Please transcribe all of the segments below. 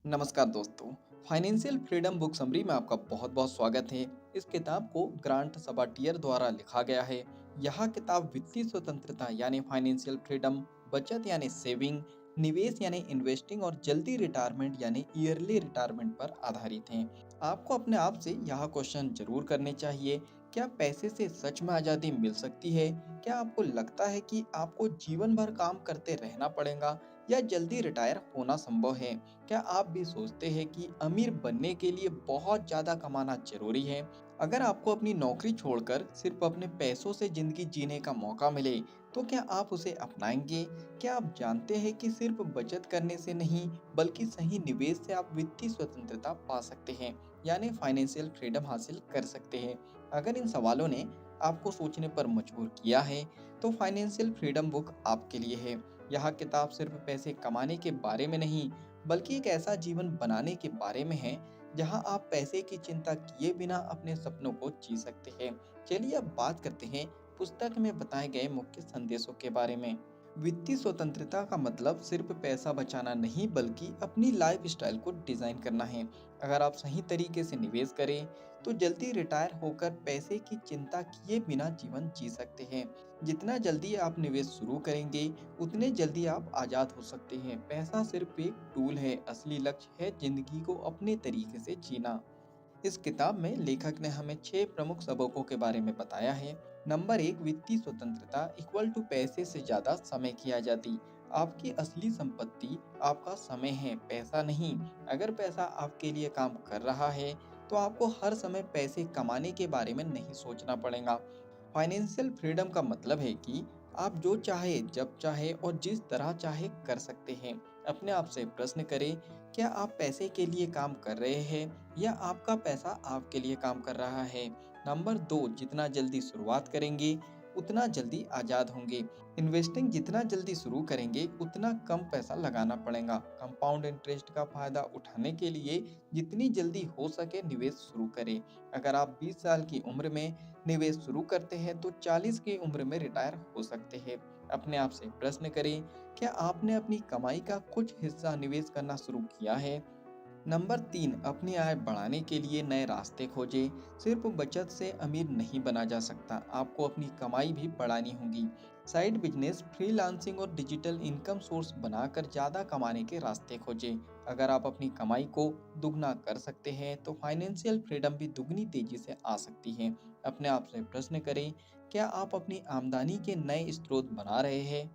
नमस्कार दोस्तों। Financial freedom book summary में आपका बहुत बहुत स्वागत है। इस किताब को ग्रांट सबाटियर द्वारा लिखा गया है। यह किताब वित्तीय स्वतंत्रता यानी फाइनेंशियल फ्रीडम, बचत यानी सेविंग, निवेश यानी इन्वेस्टिंग और जल्दी रिटायरमेंट यानी ईयरली रिटायरमेंट पर आधारित है। आपको अपने आप से यह क्वेश्चन जरूर करने चाहिए, क्या पैसे से सच में आज़ादी मिल सकती है? क्या आपको लगता है कि आपको जीवन भर काम करते रहना पड़ेगा या जल्दी रिटायर होना संभव है? क्या आप भी सोचते हैं कि अमीर बनने के लिए बहुत ज़्यादा कमाना ज़रूरी है? अगर आपको अपनी नौकरी छोड़कर सिर्फ अपने पैसों से ज़िंदगी जीने का मौका मिले, तो क्या आप उसे अपनाएंगे? क्या आप जानते हैं कि सिर्फ बचत करने से नहीं, बल्कि सही निवेश से आप वित्तीय स्वतंत्रता पा सकते हैं, यानी फाइनेंशियल फ्रीडम हासिल कर सकते हैं? अगर इन सवालों ने आपको सोचने पर मजबूर किया है, तो फाइनेंशियल फ्रीडम बुक आपके लिए है। यह किताब सिर्फ पैसे कमाने के बारे में नहीं, बल्कि एक ऐसा जीवन बनाने के बारे में है जहां आप पैसे की चिंता किए बिना अपने सपनों को जी सकते हैं। चलिए अब बात करते हैं पुस्तक में बताए गए मुख्य संदेशों के बारे में। वित्तीय स्वतंत्रता का मतलब सिर्फ पैसा बचाना नहीं, बल्कि अपनी लाइफ स्टाइल को डिजाइन करना है। अगर आप सही तरीके से निवेश करें, तो जल्दी रिटायर होकर पैसे की चिंता किए बिना जीवन जी सकते हैं। जितना जल्दी आप निवेश शुरू करेंगे, उतने जल्दी आप आज़ाद हो सकते हैं। पैसा सिर्फ एक टूल है, असली लक्ष्य है जिंदगी को अपने तरीके से जीना। इस किताब में लेखक ने हमें 6 प्रमुख सबकों के बारे में बताया है। नंबर 1, वित्तीय स्वतंत्रता इक्वल टू पैसे से ज्यादा समय की आजादी। आपकी असली संपत्ति आपका समय है, पैसा नहीं। अगर पैसा आपके लिए काम कर रहा है, तो आपको हर समय पैसे कमाने के बारे में नहीं सोचना पड़ेगा। फाइनेंशियल फ्रीडम का मतलब है कि आप जो चाहे, जब चाहे और जिस तरह चाहे कर सकते हैं। अपने आप से प्रश्न करें, क्या आप पैसे के लिए काम कर रहे हैं या आपका पैसा आपके लिए काम कर रहा है? नंबर 2, जितना जल्दी शुरुआत करेंगे, उतना जल्दी आज़ाद होंगे। इन्वेस्टिंग जितना जल्दी शुरू करेंगे, उतना कम पैसा लगाना पड़ेगा। कंपाउंड इंटरेस्ट का फायदा उठाने के लिए जितनी जल्दी हो सके निवेश शुरू करें। अगर आप 20 साल की उम्र में निवेश शुरू करते हैं, तो 40 की उम्र में रिटायर हो सकते हैं। अपने आप से प्रश्न करें, क्या आपने अपनी कमाई का कुछ हिस्सा निवेश करना शुरू किया है? नंबर 3, अपनी आय बढ़ाने के लिए नए रास्ते खोजें। सिर्फ बचत से अमीर नहीं बना जा सकता, आपको अपनी कमाई भी बढ़ानी होगी। साइड बिजनेस, फ्रीलांसिंग और डिजिटल इनकम सोर्स बनाकर ज़्यादा कमाने के रास्ते खोजें। अगर आप अपनी कमाई को दुगना कर सकते हैं, तो फाइनेंशियल फ्रीडम भी दुगनी तेजी से आ सकती है। अपने आप से प्रश्न करें, क्या आप अपनी आमदनी के नए स्रोत बना रहे हैं?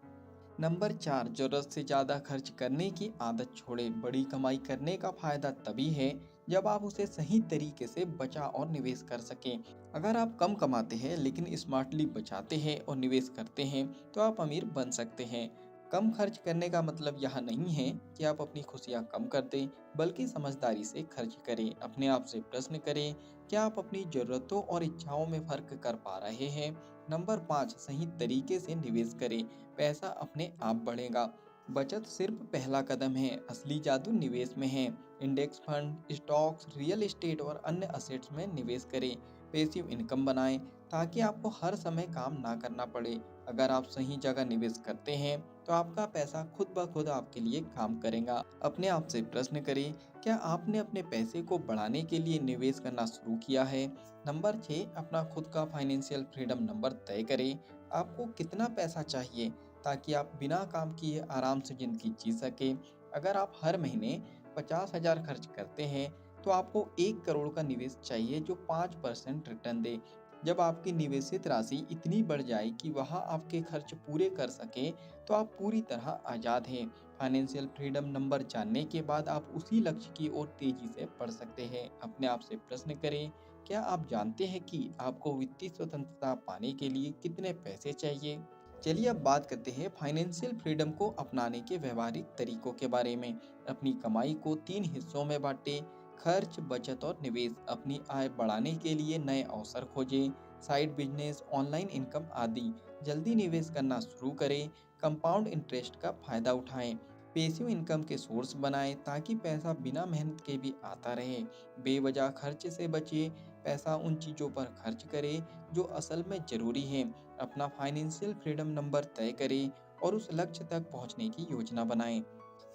नंबर 4, जरूरत से ज़्यादा खर्च करने की आदत छोड़ें। बड़ी कमाई करने का फायदा तभी है जब आप उसे सही तरीके से बचा और निवेश कर सकें। अगर आप कम कमाते हैं लेकिन स्मार्टली बचाते हैं और निवेश करते हैं, तो आप अमीर बन सकते हैं। कम खर्च करने का मतलब यह नहीं है कि आप अपनी खुशियाँ कम कर दें, बल्कि समझदारी से खर्च करें। अपने आप से प्रश्न करें, क्या आप अपनी ज़रूरतों और इच्छाओं में फ़र्क कर पा रहे हैं? नंबर 5, सही तरीके से निवेश करें, पैसा अपने आप बढ़ेगा। बचत सिर्फ पहला कदम है, असली जादू निवेश में है। Index fund, stocks, real estate और अन्य असेट्स में निवेश करें। पैसिव इनकम बनाएं ताकि आपको हर समय काम ना करना पड़े। अगर आप सही जगह निवेश करते हैं, तो आपका पैसा खुद ब खुद आपके लिए काम करेगा। अपने आप से प्रश्न करें, क्या आपने अपने पैसे को बढ़ाने के लिए निवेश करना शुरू किया है? नंबर 6, अपना खुद का फाइनेंशियल फ्रीडम नंबर तय करें। आपको कितना पैसा चाहिए ताकि आप बिना काम किए आराम से ज़िंदगी जी सकें? अगर आप हर महीने 50,000 खर्च करते हैं, तो आपको 1 करोड़ का निवेश चाहिए जो 5% रिटर्न दे। जब आपकी निवेशित राशि इतनी बढ़ जाए कि वह आपके खर्च पूरे कर सके, तो आप पूरी तरह आज़ाद हैं। फाइनेंशियल फ्रीडम नंबर जानने के बाद आप उसी लक्ष्य की ओर तेजी से बढ़ सकते हैं। अपने आप से प्रश्न करें, क्या आप जानते हैं कि आपको वित्तीय स्वतंत्रता पाने के लिए कितने पैसे चाहिए? चलिए अब बात करते हैं फाइनेंशियल फ्रीडम को अपनाने के व्यवहारिक तरीकों के बारे में। अपनी कमाई को 3 हिस्सों में बांटें, खर्च, बचत और निवेश। अपनी आय बढ़ाने के लिए नए अवसर खोजें, साइड बिजनेस, ऑनलाइन इनकम आदि। जल्दी निवेश करना शुरू करें, कंपाउंड इंटरेस्ट का फायदा उठाएं। पैसिव इनकम के सोर्स बनाएं ताकि पैसा बिना मेहनत के भी आता रहे। बेवजह खर्च से बचिए, पैसा उन चीज़ों पर खर्च करें जो असल में ज़रूरी है। अपना फाइनेंशियल फ्रीडम नंबर तय करें और उस लक्ष्य तक पहुंचने की योजना बनाएं।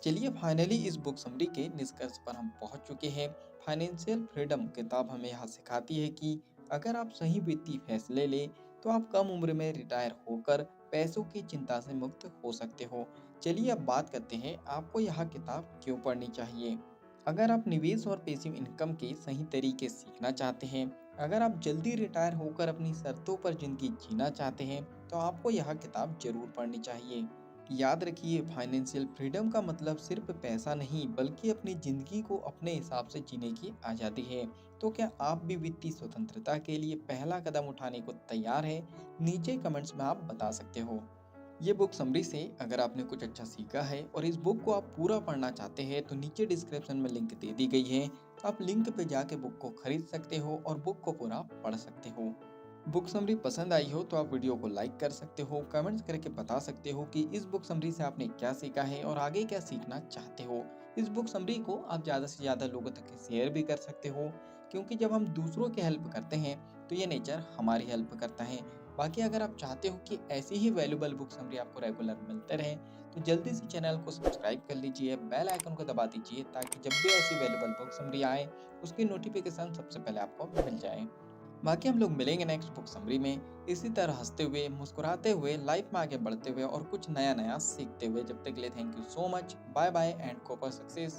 चलिए फाइनली इस बुक समरी के निष्कर्ष पर हम पहुंच चुके हैं। फाइनेंशियल फ्रीडम किताब हमें यहाँ सिखाती है कि अगर आप सही वित्तीय फैसले ले तो आप कम उम्र में रिटायर होकर पैसों की चिंता से मुक्त हो सकते हो। चलिए अब बात करते हैं आपको यह किताब क्यों पढ़नी चाहिए। अगर आप निवेश और पैसिव इनकम के सही तरीके सीखना चाहते हैं, अगर आप जल्दी रिटायर होकर अपनी शर्तों पर जिंदगी जीना चाहते हैं, तो आपको यह किताब जरूर पढ़नी चाहिए। याद रखिए, फाइनेंशियल फ्रीडम का मतलब सिर्फ पैसा नहीं बल्कि अपनी जिंदगी को अपने हिसाब से जीने की आज़ादी है। तो क्या आप भी वित्तीय स्वतंत्रता के लिए पहला कदम उठाने को तैयार है? नीचे कमेंट्स में आप बता सकते हो। ये बुक समरी से अगर आपने कुछ अच्छा सीखा है और इस बुक को आप पूरा पढ़ना चाहते हैं तो नीचे डिस्क्रिप्शन में लिंक दे दी गई है। आप लिंक पे जाके बुक को खरीद सकते हो और बुक को पूरा पढ़ सकते हो। बुक समरी पसंद आई हो तो आप वीडियो को लाइक कर सकते हो, कमेंट्स करके बता सकते हो कि इस बुक समरी से आपने क्या सीखा है और आगे क्या सीखना चाहते हो। इस बुक समरी को आप ज़्यादा से ज़्यादा लोगों तक शेयर भी कर सकते हो, क्योंकि जब हम दूसरों की हेल्प करते हैं तो ये नेचर हमारी हेल्प करता है। बाकी अगर आप चाहते हो कि ऐसी ही वैल्यूबल बुक समरी आपको रेगुलर मिलते रहे तो जल्दी से चैनल को सब्सक्राइब कर लीजिए, बेल आइकन को दबा दीजिए ताकि जब भी ऐसी वैल्यूबल बुक समरी आए उसकी नोटिफिकेशन सबसे पहले आपको मिल जाए। बाकी हम लोग मिलेंगे नेक्स्ट बुक समरी में इसी तरह हंसते हुए, मुस्कुराते हुए, लाइफ में आगे बढ़ते हुए और कुछ नया नया सीखते हुए। जब तक के लिए thank you so much, bye bye and कोपर सक्सेस।